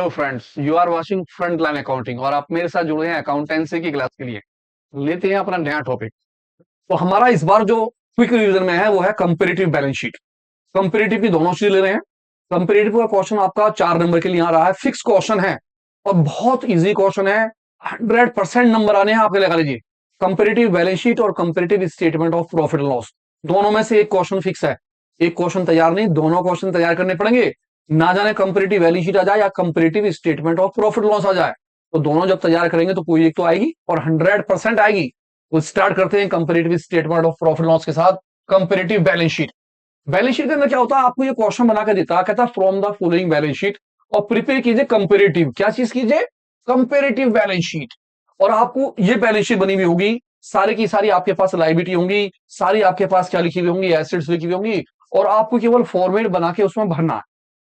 Hello friends, you are watching front line accounting और आप मेरे साथ जुड़े हैं अकाउंटेंसी की क्लास के लिए। लेते हैं अपना नया टॉपिक। तो हमारा इस बार जो क्विक रिवीजन में है वो है कंपेरेटिव बैलेंस शीट। कंपेरेटिव की दोनों चीज ले रहे हैं। कंपेरेटिव का क्वेश्चन आपका 4 नंबर के लिए आ रहा है, फिक्स क्वेश्चन है और बहुत इजी क्वेश्चन है। 100% नंबर आने हैं आपके, लगा लीजिए। कंपेरेटिव बैलेंस शीट और comparative statement of profit loss, दोनों में से एक क्वेश्चन फिक्स है। एक क्वेश्चन तैयार नहीं, दोनों क्वेश्चन तैयार करने पड़ेंगे। ना जाने कंपेरेटिव बैलेंस शीट आ जाए या comparative statement of profit loss आ जाए, तो दोनों जब तैयार करेंगे तो कोई एक तो आएगी और 100% आएगी। तो स्टार्ट करते हैं comparative statement of profit loss के साथ comparative balance sheet. Balance sheet के अंदर क्या होता है, आपको ये क्वेश्चन बना के देता है, कहता है from the following balance sheet और प्रिपेयर कीजिए कंपेरेटिव, क्या चीज कीजिए, कंपेरेटिव बैलेंस शीट। और आपको ये बैलेंस शीट बनी हुई होगी, सारी की सारी आपके पास लाइबिलिटी होंगी, सारी आपके पास क्या लिखी हुई होंगी, एसेट्स लिखी हुई होंगी, और आपको केवल फॉर्मेट बना के उसमें भरना है।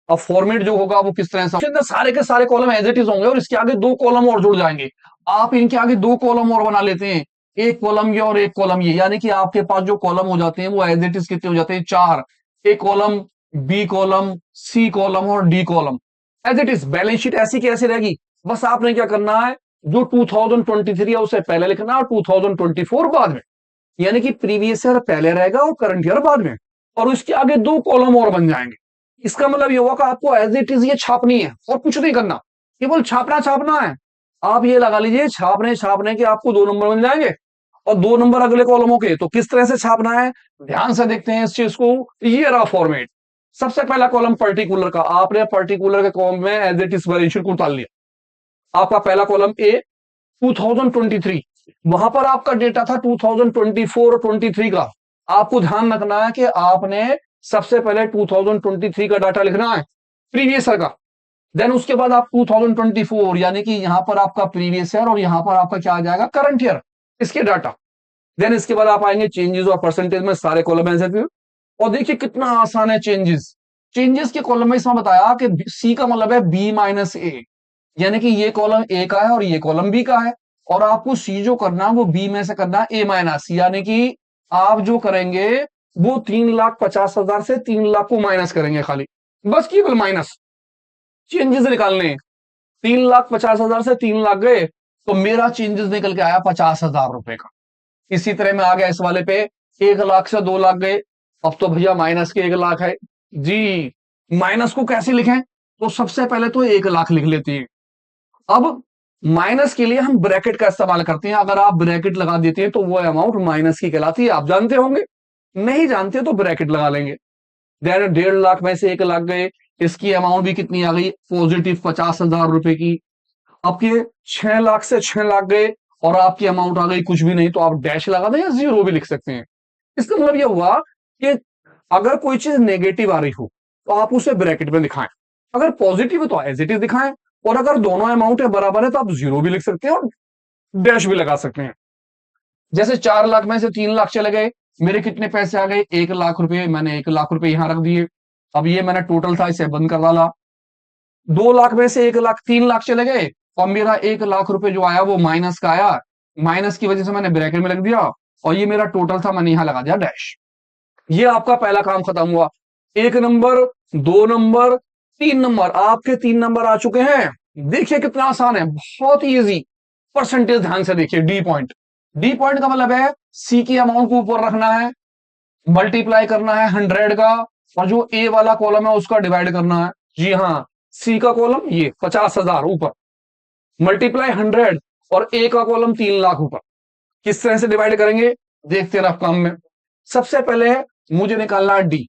अब फॉर्मेट जो होगा वो किस तरह से, इसके अंदर सारे के सारे कॉलम एज इट इज होंगे और इसके आगे दो कॉलम और जुड़ जाएंगे। आप इनके आगे दो कॉलम और बना लेते हैं, एक कॉलम ये और एक कॉलम ये, यानी कि आपके पास जो कॉलम हो जाते हैं वो एज इट इज कितने हो जाते हैं, चार। A column, B column, C column और D column. As it is balance sheet ऐसी की ऐसी रहेगी। बस आपने क्या करना है, जो 2023 है उसे पहले लिखना और 2024 बाद में, यानी कि प्रीवियस ईयर पहले रहेगा और करंट ईयर बाद में, और उसके आगे दो कॉलम और बन जाएंगे। इसका मतलब ये होगा कि आपको एज इट इज ये छापनी है और कुछ नहीं करना, केवल छापना छापना है। आप ये लगा लीजिए, छापने छापने के आपको 2 नंबर मिल जाएंगे और 2 नंबर अगले कॉलमों के। तो किस तरह से छापना है, ध्यान से देखते हैं इस चीज को। ये रहा फॉर्मेट। सबसे पहला कॉलम पर्टिकुलर का, आपने पर्टिकुलर के कॉलम में as it is balance sheet को उतार लिया। आपका पहला कॉलम ए 2023, वहां पर आपका डेटा था 2024 और 23 का। आपको ध्यान रखना है कि आपने सबसे पहले 2023 का डाटा लिखना है, प्रीवियस ईयर का। देन उसके बाद आप 2024, यानी कि यहां पर आपका प्रीवियस ईयर और यहां पर आपका क्या आ जाएगा, करंट ईयर, इसके डाटा। देन इसके बाद आप आएंगे चेंजेस और परसेंटेज में, सारे कॉलम ऐसे। और देखिए कितना आसान है चेंजेस। चेंजेस के कॉलम में इसमें बताया कि सी का मतलब है बी माइनस ए, यानी कि ये कॉलम ए का है और ये कॉलम बी का है। और आपको सी जो करना है वो बी में से करना है ए माइनस, यानी कि आप जो करेंगे वो 3,50,000 से 3 लाख को माइनस करेंगे खाली, बस केवल माइनस। चेंजेस निकालने, 3,50,000 से 3 लाख गए तो मेरा चेंजेस निकल के आया 50,000 रुपए का। इसी तरह में आ गया इस वाले पे, 1 लाख से 2 लाख गए, अब तो भैया माइनस के 1 लाख है जी। माइनस को कैसे लिखें, तो सबसे पहले तो 1 लाख लिख लेते हैं। अब माइनस के लिए हम ब्रैकेट का इस्तेमाल करते हैं, अगर आप ब्रैकेट लगा देते हैं तो वो अमाउंट माइनस की कहलाती है, आप जानते होंगे। नहीं जानते तो ब्रैकेट लगा लेंगे। देन 1.5 लाख में से 1 लाख गए, इसकी अमाउंट भी कितनी आ गई, पॉजिटिव 50,000 रुपए की। आपके 6 लाख से 6 लाख गए और आपकी अमाउंट आ गई कुछ भी नहीं, तो आप डैश लगा दें या जीरो भी लिख सकते हैं। इसका मतलब यह हुआ कि अगर कोई चीज नेगेटिव आ रही हो तो आप उसे ब्रैकेट में दिखाएं, अगर पॉजिटिव है तो एज इट इज दिखाएं, और अगर दोनों अमाउंट है बराबर है तो आप जीरो भी लिख सकते हैं और डैश भी लगा सकते हैं। जैसे 4 लाख में से 3 लाख चले गए, मेरे कितने पैसे आ गए, 1 लाख रुपए, मैंने 1 लाख रुपए यहां रख दिए। अब ये मैंने टोटल था इसे बंद कर डाला। 2 लाख में से 1 लाख, 3 लाख चले गए और मेरा 1 लाख रुपए जो आया वो माइनस का आया, माइनस की वजह से मैंने ब्रैकेट में लग दिया, और ये मेरा टोटल था, मैंने यहां लगा दिया डैश। ये आपका पहला काम खत्म हुआ। 1 नंबर, 2 नंबर, 3 नंबर, आपके 3 नंबर आ चुके हैं। देखिए कितना आसान है, बहुत ही इजी। परसेंटेज ध्यान से देखिए, डी पॉइंट। डी पॉइंट का मतलब है सी की अमाउंट को ऊपर रखना है, मल्टीप्लाई करना है 100 का, और जो ए वाला कॉलम है उसका डिवाइड करना है। जी हाँ, सी का कॉलम ये 50,000 ऊपर, मल्टीप्लाई 100, और ए का कॉलम 3 लाख ऊपर। किस तरह से डिवाइड करेंगे, देखते हैं काम में। सबसे पहले मुझे निकालना है डी,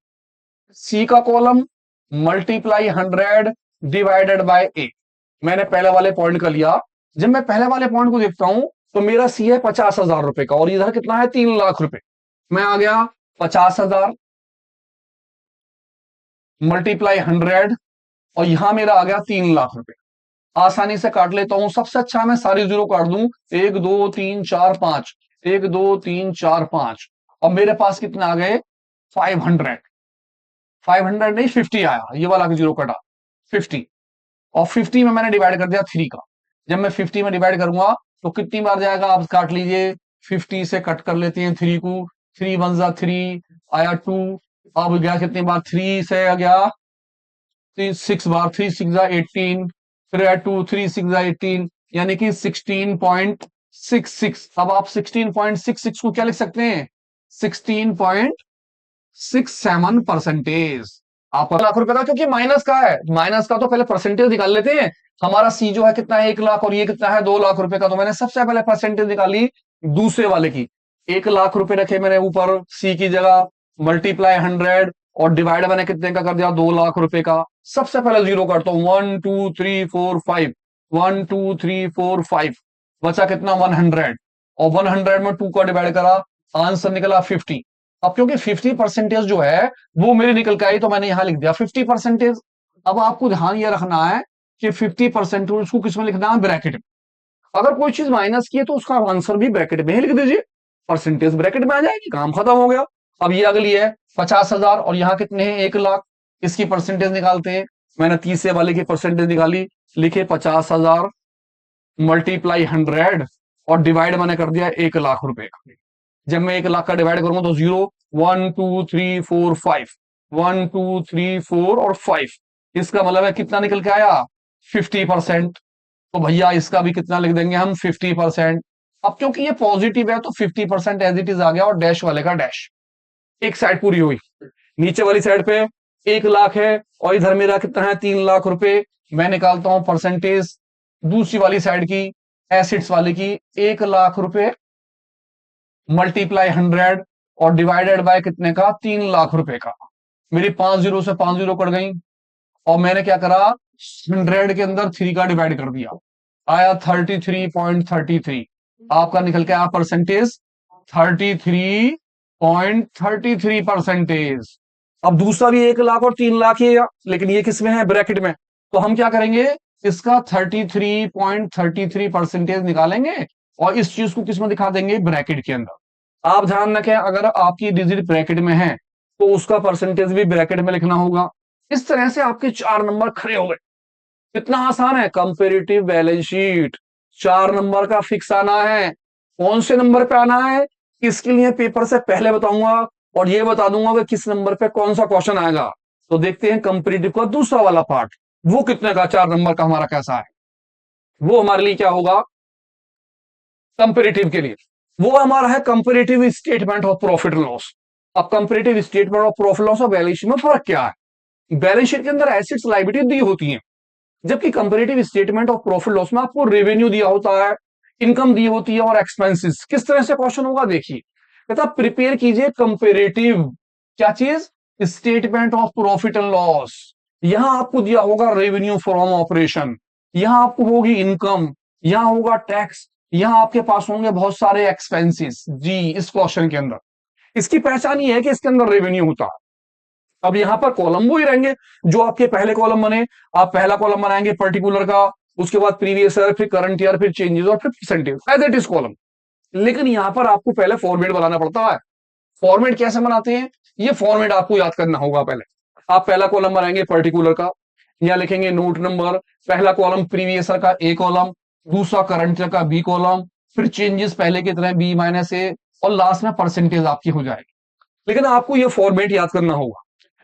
सी का कॉलम मल्टीप्लाई 100 डिवाइडेड बाय ए। मैंने पहले वाले पॉइंट का लिया। जब मैं पहले वाले पॉइंट को देखता हूं तो मेरा सी है 50,000 रुपए का और इधर कितना है, 3 लाख रुपए। मैं आ गया 50,000 मल्टीप्लाई 100, और यहां मेरा आ गया 3 लाख रुपए। आसानी से काट लेता हूं, सबसे अच्छा मैं सारी जीरो काट दूं, 1 2 3 4 5, 1 2 3 4 5, और मेरे पास कितने आ गए, 500। 500 नहीं, 50 आया, ये वाला जीरो कटा, 50। और 50 में मैंने डिवाइड कर दिया 3 का। जब मैं 50 में डिवाइड करूंगा तो कितनी बार जाएगा, आप काट लीजिए। 50 से कट कर लेते हैं 3 को, 3 1 जा 3, आया 2। अब गया कितनी बार, 3 से गया 6 बार, 3 6 जा 18, फिर ऐड 2 3 6 18 यानी कि 16.66। अब आप 16.66 को क्या लिख सकते हैं? 16.67%। आपका लाख रुपए का, क्योंकि माइनस का है, माइनस का तो पहले परसेंटेज निकाल लेते हैं। हमारा सी जो है कितना है, 1 लाख, और ये कितना है, 2 लाख रुपए का। तो मैंने सबसे पहले परसेंटेज निकाली दूसरे वाले की। 1 लाख रुपए रखे मैंने ऊपर सी की जगह, मल्टीप्लाई 100, और डिवाइड मैंने कितने का कर दिया, 2 लाख रुपए का। सबसे पहले जीरो करता हूं, 1 2 3 4 5, 1 2 3 4 5, बचा कितना, 100, और 100 में 2 का डिवाइड करा, आंसर निकला 50। अब क्योंकि 50% जो है वो मेरी निकल के आई, तो मैंने यहां लिख दिया 50%। अब आपको ध्यान ये रखना है कि 50% उसको किस में लिखना है, ब्रैकेट में। अगर कोई चीज माइनस की है तो उसका आंसर भी ब्रैकेट में ही लिख दीजिए, परसेंटेज ब्रैकेट में आ जाएगी, काम खत्म हो गया। अब ये अगली है 50,000, और यहाँ कितने हैं, 1 लाख। इसकी परसेंटेज निकालते हैं। मैंने तीसरे वाले की परसेंटेज निकाली, लिखे 50,000 मल्टीप्लाई 100, और डिवाइड मैंने कर दिया 1 लाख रुपए का। जब मैं 1 लाख का डिवाइड करूंगा तो 0 1 2 3 4 5, 1 2 3 4 और 5, इसका मतलब है कितना निकल के आया, 50%। तो भैया इसका भी कितना लिख देंगे हम, 50%। अब क्योंकि ये पॉजिटिव है तो 50% एज इट इज आ गया, और डैश वाले का डैश। एक साइड पूरी हुई। नीचे वाली साइड पे 1 लाख है, और इधर मेरा कितना है, 3 लाख रुपए। मैं निकालता हूं परसेंटेज दूसरी वाली साइड की, एसिड्स वाली की। 1 लाख रुपए मल्टीप्लाई 100, और डिवाइडेड बाय कितने का, 3 लाख रुपए का। मेरी 5 जीरो से 5 जीरो कट गई, और मैंने क्या करा, 100 के अंदर 3 का डिवाइड कर दिया, आया 33.33। आपका निकल के आया परसेंटेज 33.33%। अब दूसरा भी 1 लाख और 3 लाख ही है, लेकिन ये किसमें है, ब्रैकेट में। तो हम क्या करेंगे, इसका 33.33% निकालेंगे, और इस चीज को किसमें दिखा देंगे, ब्रैकेट के अंदर। आप ध्यान रखें, अगर आपकी डिजिट ब्रैकेट में है तो उसका परसेंटेज भी ब्रैकेट में लिखना होगा। इस तरह से आपके 4 नंबर खड़े हो गए। कितना आसान है, कंपेरेटिव बैलेंस शीट। 4 नंबर का फिक्स आना है। कौन से नंबर पे आना है, इसके लिए पेपर से पहले बताऊंगा, और ये बता दूंगा कि किस नंबर पे कौन सा क्वेश्चन आएगा। तो देखते हैं कंपेरेटिव का दूसरा वाला पार्ट, वो कितने का, 4 नंबर का हमारा कैसा है। वो हमारे लिए क्या होगा, कंपेरेटिव के लिए वो हमारा है comparative statement of profit and loss. अब comparative statement of profit loss और बैलेंस शीट में फर्क क्या है। बैलेंस शीट के अंदर एसेट्स लायबिलिटी दी होती हैं, जबकि comparative statement of profit loss में आपको रेवेन्यू दिया होता है, इनकम दी होती है, और एक्सपेंसेस। किस तरह से क्वेश्चन होगा देखिए, कहता प्रिपेयर कीजिए कंपेरेटिव क्या चीज, statement of profit and loss. यहां आपको दिया होगा रेवेन्यू फ्रॉम ऑपरेशन, यहां आपको होगी इनकम, यहां होगा टैक्स, यहां आपके पास होंगे बहुत सारे एक्सपेंसेस जी इस क्वेश्चन के अंदर। इसकी पहचान ये है कि इसके अंदर रेवेन्यू होता है। अब यहां पर कॉलम वो ही रहेंगे जो आपके पहले कॉलम बने। आप पहला कॉलम बनाएंगे पर्टिकुलर का, उसके बाद प्रीवियस ईयर, फिर करंट ईयर, फिर चेंजेस, और फिर percentage, as it is column. लेकिन यहां पर आपको पहले फॉर्मेट बनाना पड़ता है। फॉर्मेट कैसे बनाते हैं, ये फॉर्मेट आपको याद करना होगा। पहले आप पहला कॉलम बनाएंगे पर्टिकुलर का, यहां लिखेंगे नोट नंबर, पहला कॉलम प्रीवियस ईयर का ए कॉलम, दूसरा करंट ईयर का बी कॉलम, फिर चेंजेस पहले की तरह बी माइनस ए, और लास्ट में परसेंटेज आपकी हो जाएगी। लेकिन आपको ये फॉर्मेट याद करना होगा।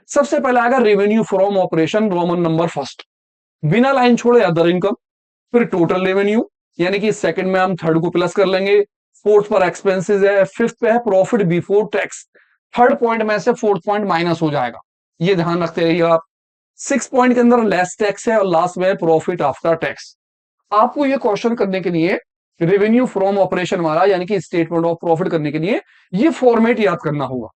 सबसे पहले आएगा revenue from operation, Roman number first, बिना लाइन छोड़े अदर इनकम, फिर टोटल रेवेन्यू, यानी कि सेकंड में हम थर्ड को प्लस कर लेंगे, फोर्थ पर एक्सपेंसेस है, फिफ्थ पे है profit before tax, third point में से फोर्थ पॉइंट माइनस हो जाएगा, ये ध्यान रखते रहिए आप। सिक्स पॉइंट के अंदर लेस टैक्स है, और लास्ट में प्रॉफिट आफ्टर टैक्स। आपको ये क्वेश्चन करने के लिए रेवेन्यू फ्रॉम ऑपरेशन वाला, यानी कि स्टेटमेंट ऑफ प्रॉफिट करने के लिए ये फॉर्मेट याद करना होगा।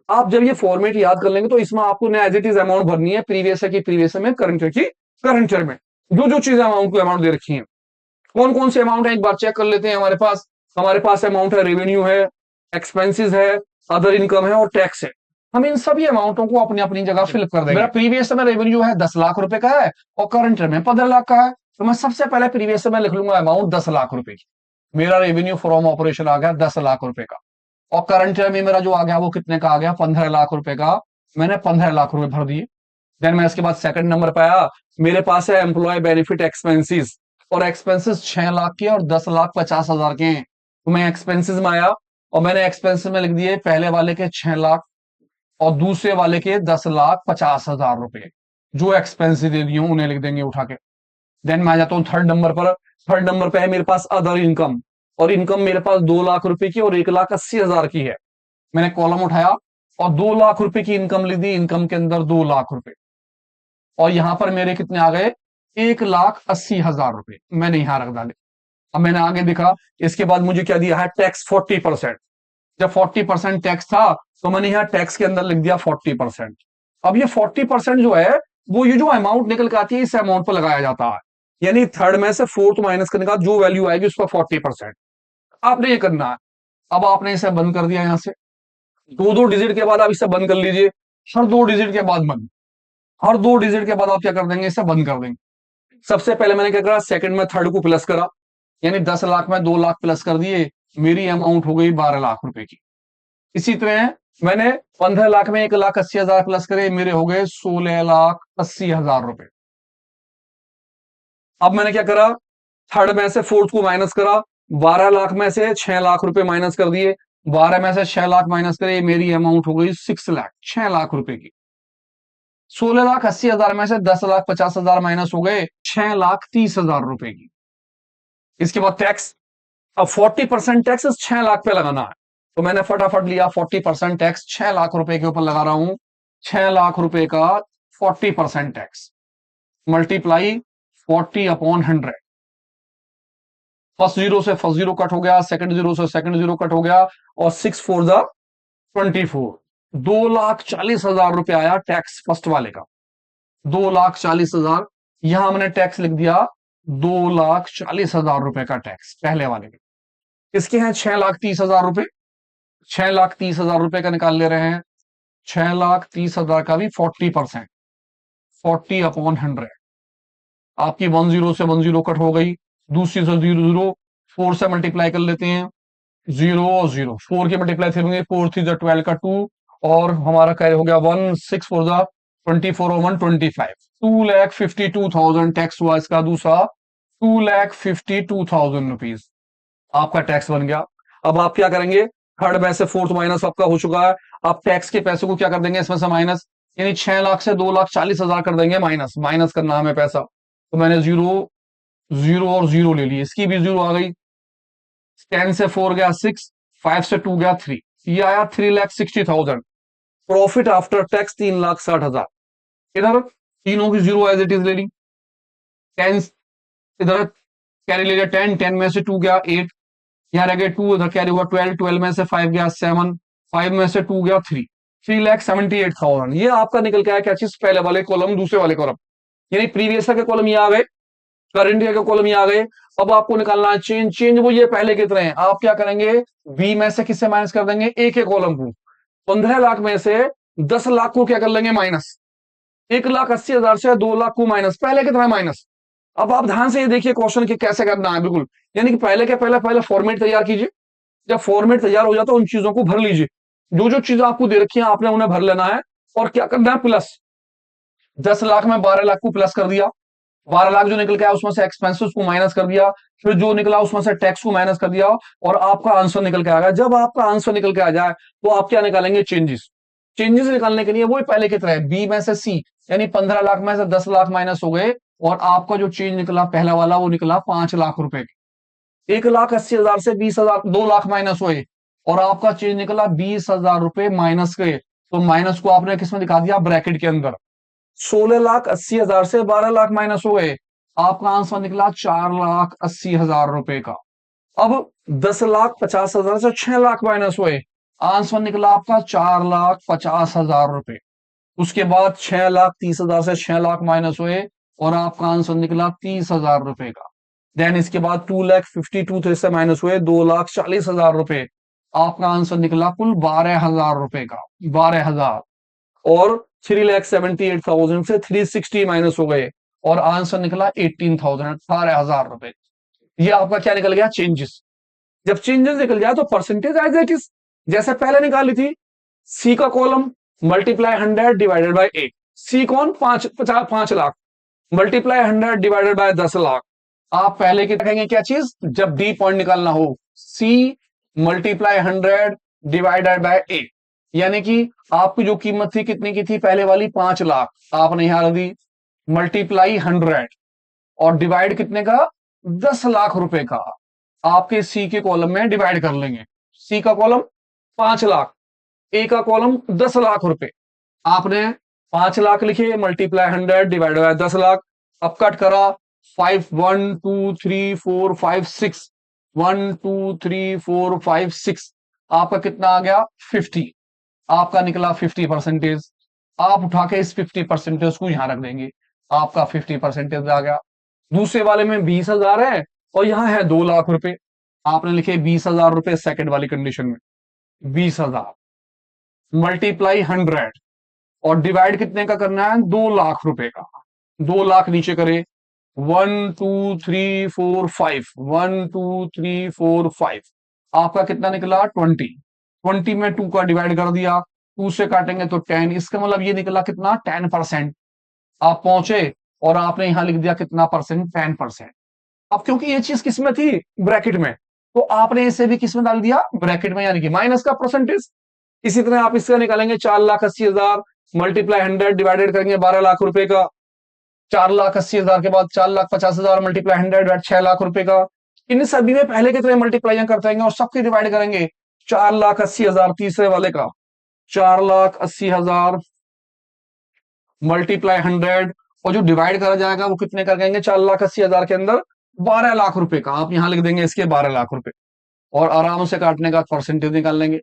आप जब ये फॉर्मेट याद कर लेंगे तो इसमें आपको एज इट इज अमाउंट भरनी है, प्रीवियस ईयर की प्रीवियस ईयर में, करंट ईयर की करंट ईयर में। जो जो चीजें अमाउंट को अमाउंट दे रखी है, कौन कौन से अमाउंट है एक बार चेक कर लेते हैं। हमारे पास अमाउंट है, रेवेन्यू है, एक्सपेंसेस है, अदर इनकम है, और टैक्स है। हम इन सभी अमाउंटों को अपनी अपनी जगह फिल कर देंगे। मेरा प्रीवियस में रेवेन्यू है 10 लाख रुपए का है, और करंट ईयर में 15 लाख का है, तो मैं सबसे पहले प्रीवियस में लिख लूंगा अमाउंट 10 लाख रुपए की। मेरा रेवेन्यू फ्रॉम ऑपरेशन आ गया 10 लाख रुपए का, और करंट ईयर में मेरा जो आ गया वो कितने का आ गया, 15 लाख रुपए का। मैंने 15 लाख रुपए भर दिए। देन मैं इसके बाद सेकंड नंबर पे आया, मेरे पास है एम्प्लॉय बेनिफिट एक्सपेंसेस, और एक्सपेंसेस 6 लाख के और 10,50,000 के हैं। तो मैं एक्सपेंसेस में आया, और मैंने एक्सपेंसेस में लिख दिए पहले वाले के 6 लाख और दूसरे वाले के 10,50,000 रुपए। जो एक्सपेंसेस दे दिए उन्हें लिख देंगे उठा के। देन मैं आ जाता हूं थर्ड नंबर पर। थर्ड नंबर पे है मेरे पास अदर इनकम, और इनकम मेरे पास 2 लाख रुपए की और 1,80,000 की है। मैंने कॉलम उठाया और 2 लाख रुपए की इनकम ली थी, इनकम के अंदर 2 लाख रुपए, और यहां पर मेरे कितने आ गए, 1,80,000 रुपए मैंने यहां रख डाले। अब मैंने आगे देखा, इसके बाद मुझे क्या दिया है, टैक्स 40%। जब 40% टैक्स था तो मैंने यहाँ टैक्स के अंदर लिख दिया 40%। अब ये 40% जो है, वो ये जो अमाउंट निकल के आती है इस अमाउंट पर लगाया जाता है, यानी थर्ड में से फोर्थ माइनस करने का जो वैल्यू आएगी उस पर 40%। आपने ये करना है। अब आपने इसे बंद कर दिया, यहां से दो दो डिजिट के बाद आप इसे बंद कर लीजिए। हर 2 डिजिट के बाद बंद, हर 2 डिजिट के बाद आप क्या कर देंगे, इसे बंद कर देंगे। सबसे पहले मैंने क्या करा, सेकंड में थर्ड को प्लस करा, यानी 10 लाख में 2 लाख प्लस कर दिए, मेरी अमाउंट हो गई 12 लाख रुपए की। इसी तरह मैंने 15 लाख में 1,80,000 प्लस करे, मेरे हो गए 16,80,000 रुपए। अब मैंने क्या करा, थर्ड में से फोर्थ को माइनस करा, 12 लाख में से 6 लाख रुपए माइनस कर दिए, 12 में से 6 लाख माइनस करे, मेरी अमाउंट हो गई 6 लाख, 6 लाख रुपए की। 16,80,000 में से 10,50,000 माइनस हो गए, 6,30,000 रुपए की। इसके बाद टैक्स, अब 40% टैक्स 6 लाख पे लगाना है, तो मैंने फटाफट लिया 40% टैक्स, 6 लाख रुपए के ऊपर लगा रहा हूं। 6 लाख रुपए का 40% टैक्स मल्टीप्लाई 40/100। फर्स्ट जीरो से फर्स्ट जीरो कट हो गया, सेकंड जीरो से सेकंड जीरो कट हो गया, और 6 4 जा 24। 2,40,000 रुपए आया टैक्स फर्स्ट वाले का, 2,40,000। यहां मैंने टैक्स लिख दिया 2,40,000 रुपए का टैक्स पहले वाले में। इसके हैं 6,30,000 रुपए, 6,30,000 रुपए का निकाल ले रहे हैं। 6,30,000 का भी 40%, 40/100। आपकी 10 से 10 कट हो गई, दूसरी से 0 0, 4 से मल्टीप्लाई कर लेते हैं, 0 और 0, 4 के मल्टीप्लाई थे होंगे, 4 3 12 का 2, और हमारा कैरी हो गया 1, 6 4 24 और 1 25। 2,52,000 टैक्स हुआ इसका दूसरा, 2,52,000 रुपीज आपका टैक्स बन गया। अब आप क्या करेंगे, थर्ड में से फोर्थ माइनस आपका हो चुका है, आप टैक्स के पैसे को क्या कर देंगे, इसमें से माइनस, यानी 6 लाख से 2,40,000 कर देंगे माइनस, माइनस करना हमें पैसा, तो मैंने 0 0 और 0 ले लिए, इसकी भी 0 आ गई। 10 से 4 गया 6, 5 से 2 गया 3, ये आया 3,60,000। Profit after tax 3,60,000। इधर तीनों की 0 एज इट इज ले ली। 10 इधर कैरी ले लिया, 10 10 में से 2 गया 8, यहाँ रह गए 2, इधर कैरी हुआ 12, 12 में से 5 गया 7, 5 में से 2 गया 3, 3,78,000। ये आपका निकल के आया क्या चीज, पहले वाले कॉलम दूसरे वाले कॉलम, यानी प्रीवियस के कॉलम ये आ गए, करंट ईयर के कॉलम ये आ गए। अब आपको निकालना है चेंज, चेंज वो ये पहले की तरह है। आप क्या करेंगे, बी में से किससे माइनस कर देंगे, ए के कॉलम को। 15 लाख में से 10 लाख को क्या कर लेंगे माइनस, 1,80,000 से 2 लाख को माइनस, पहले की तरह माइनस। अब आप ध्यान से ये देखिए क्वेश्चन के कैसे करना है, बिल्कुल यानी कि पहले के पहले पहले फॉर्मेट तैयार कीजिए, जब फॉर्मेट तैयार हो जाता है उन चीजों को भर लीजिए, जो जो चीजें आपको दे रखी है आपने उन्हें भर लेना है, और क्या करना है प्लस। 10 लाख में 12 लाख को प्लस कर दिया, 12 लाख जो निकल के आया उसमें से एक्सपेंसेस को माइनस कर दिया, फिर जो निकला उसमें से टैक्स को माइनस कर दिया, और आपका आंसर निकल के आ गया। जब आपका आंसर निकल के आ जाए तो आप क्या निकालेंगे, चेंजेस। चेंजेस निकालने के लिए वही पहले की तरह बी में से सी, यानी 15 लाख में से 10 लाख माइनस हो गए, और आपका जो चेंज निकला पहला वाला वो निकला 5 लाख रुपए। 1,80,000 से 20,000, 2 लाख माइनस हुए, और आपका चेंज निकला 20,000 रुपए माइनस गए, तो माइनस को आपने किसमें दिखा दिया, ब्रैकेट के अंदर। 16,80,000 से 12 लाख माइनस हुए, आपका आंसर निकला 4,80,000 रुपए का। अब 10,50,000 से 6 लाख माइनस हुए, आंसर निकला आपका 4,50,000 रुपए। उसके बाद 6,30,000 से 6 लाख माइनस हुए, और आपका आंसर निकला 30,000 रुपए का। देन इसके बाद 2,52,000 से माइनस हुए, 2,40,000 रुपए, आपका आंसर निकला कुल 12,000 रुपए का, 12,000। और 3,78,000 से 360 माइनस हो गए, और आंसर निकला 18,000, 18,000 रुपए। ये आपका क्या निकल गया, चेंजेस। जब चेंजेस निकल जाए तो परसेंटेज एज इट इज जैसे पहले निकाली थी, सी का कॉलम मल्टीप्लाई 100 डिवाइडेड बाय 8, सी कौन 5 lakh, multiply 100 divided by 10 lakh. आप पहले की रखेंगे क्या चीज, जब डी पॉइंट निकालना हो, सी मल्टीप्लाई 100 डिवाइडेड बाय 8, यानी कि आपकी जो कीमत थी कितनी की थी, पहले वाली 5 लाख, आपने यहां रख दी, मल्टीप्लाई 100, और डिवाइड कितने का, 10 लाख रुपए का। आपके सी के कॉलम में डिवाइड कर लेंगे। सी का कॉलम 5 लाख, ए का कॉलम 10 लाख रुपए। आपने 5 लाख लिखे, मल्टीप्लाई 100 डिवाइड बाय 10 लाख। अब कट करा 5 1 2 3 4 5 6 1 2 3 4 5 6, आपका कितना आ गया 50। आपका निकला 50%। आप उठा के इस 50% को यहां रख देंगे, आपका 50% आ गया। दूसरे वाले में 20,000 है और यहां है 2 लाख रुपए। आपने लिखे 20,000 रुपए सेकंड वाली कंडीशन में, 20,000 मल्टीप्लाई 100 और डिवाइड कितने का करना है, 2 लाख रुपए का। 2 लाख नीचे करे 1 2 3 4 5 1 2 3 4 5, आपका कितना निकला 20। 20 में 2 का डिवाइड कर दिया, 2 से काटेंगे तो 10, इसका मतलब ये निकला कितना 10%। आप पहुंचे और आपने यहां लिख दिया कितना परसेंट, 10%। अब क्योंकि ये चीज किसमें थी, ब्रैकेट में, तो आपने इसे भी किसमें डाल दिया, ब्रैकेट में, यानी कि माइनस का परसेंटेज। इसी तरह आप इसका निकालेंगे 4,80,000 मल्टीप्लाई 100 डिवाइडेड करेंगे 12 लाख रुपए का। 4,80,000 के बाद 4,50,000 मल्टीप्लाई 100 6 लाख रुपए का। इन सभी में पहले की तरह मल्टीप्लाई कर देंगे और सबकी डिवाइड करेंगे 4,80,000 तीसरे वाले का, 4,80,000 मल्टीप्लाई 100 और जो डिवाइड करा जाएगा वो कितने कर देंगे, 4,80,000 के अंदर 12 लाख रुपए का। आप यहां लिख देंगे इसके 12 लाख रुपए और आराम से काटने का परसेंटेज निकाल लेंगे।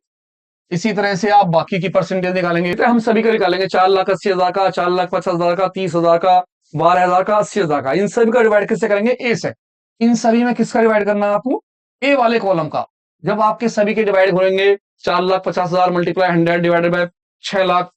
इसी तरह से आप बाकी की परसेंटेज निकालेंगे, तो हम सभी का निकालेंगे 4,80,000 का, 4,50,000 का, 30,000 का, 12,000 का, 80,000 का। इन सभी का डिवाइड किससे करेंगे, ए से। इन सभी में किसका डिवाइड करना है आपको, ए वाले कॉलम का। जब आपके सभी के डिवाइड होंगे 4,50,000 मल्टीप्लाई 100 डिवाइडेड बाय 6 लाख,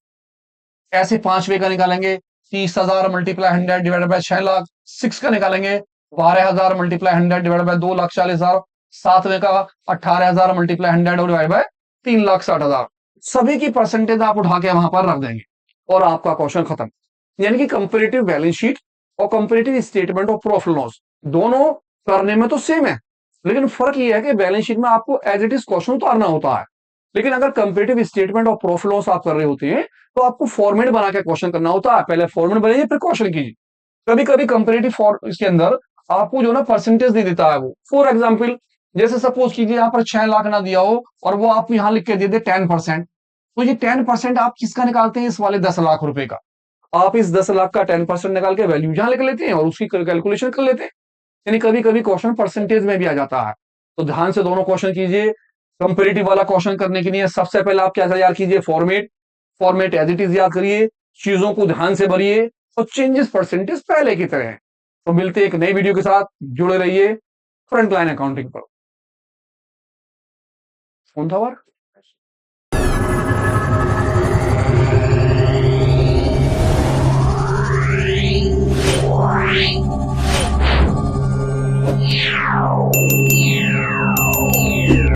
ऐसे 5वें का निकालेंगे 30,000 मल्टीप्लाई 100 डिवाइडेड बाय 6 लाख। 6 का निकालेंगे 12,000 मल्टीप्लाई 100 डिवाइडेड बाय 2,40,000। 7वें का 18,000 मल्टीप्लाई 100 डिवाइड बाय 3,60,000। सभी की परसेंटेज आप उठा के वहां पर रख देंगे और आपका क्वेश्चन खत्म। यानी कि कंपेरेटिव बैलेंस शीट और comparative statement of profit loss दोनों करने में तो सेम है, लेकिन फर्क यह है कि बैलेंस शीट में आपको एज इट इज क्वेश्चन उतारना होता है, लेकिन अगर comparative statement of profit loss आप कर रहे होते हैं तो आपको फॉर्मेट बना के क्वेश्चन करना होता है। पहले फॉर्मेट बनाइए फिर क्वेश्चन कीजिए। कभी कभी कंपेरेटिव इसके अंदर आपको जो ना परसेंटेज दे देता है वो। फॉर एग्जाम्पल जैसे सपोज कीजिए यहाँ पर 6 लाख ना दिया हो और वो आप यहाँ लिख के दे दे 10%, तो ये 10% आप किसका निकालते हैं, इस वाले 10 लाख रुपए का। आप इस 10 लाख का 10% निकाल के वैल्यू यहां लिख लेते हैं और उसकी कैलकुलेशन कर लेते हैं। यानी कभी कभी क्वेश्चन परसेंटेज में भी आ जाता है, तो ध्यान से दोनों क्वेश्चन कीजिए। कंपेरेटिव वाला क्वेश्चन करने के लिए सबसे पहले आप क्या तैयार कीजिए, फॉर्मेट एज इट इज याद करिए, चीजों को ध्यान से भरिए और चेंजेस परसेंटेज पहले की तरह है। तो मिलते हैं एक नई वीडियो के साथ, जुड़े रहिए फ्रंटलाइन अकाउंटिंग पर। कौन था वर्क? Yeah.